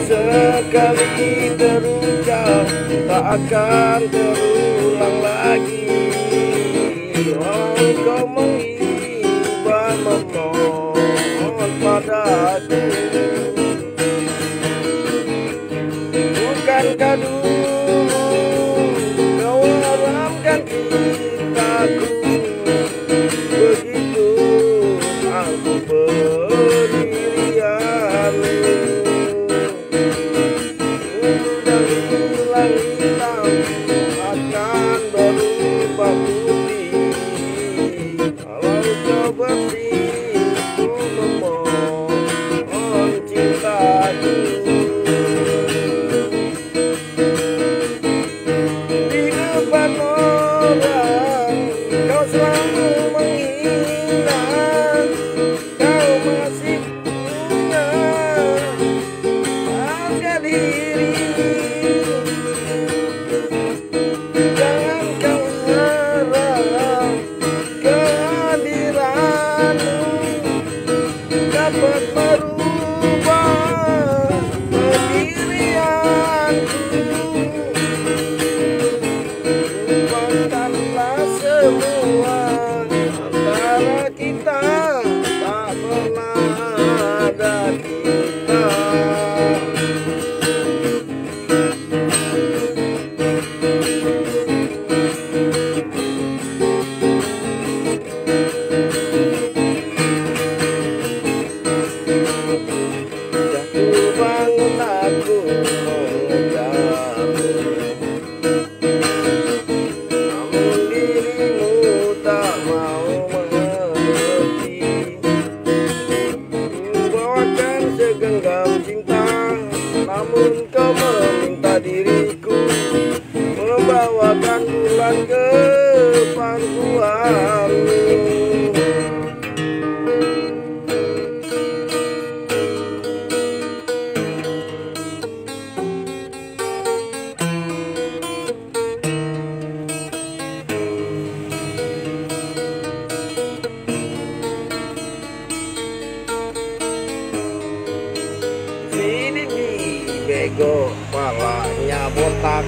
Sekali terucap tak akan terulang lagi. Walau kau menghibah memohon padaku, bukankah dulu kau haramkan cintaku? Begitu aku pendirianmu, dan hilang hitam akan berubah putih. Kalau kau bersiku memohon cintaku, di depan orang kau selalu menghina. Kau masih punya harga diri. Jangan kau harap kehadiranmu dapat merubah pendirianku. Lupakanlah semua antara kita, tak pernah ada kita. Jatuh bangun aku mengejarmu, namun dirimu tak mau mengerti. Membawakan segenggam cinta, namun kau meminta diriku membawakan bulan ke pangkuanmu. Sini bego, palanya botak.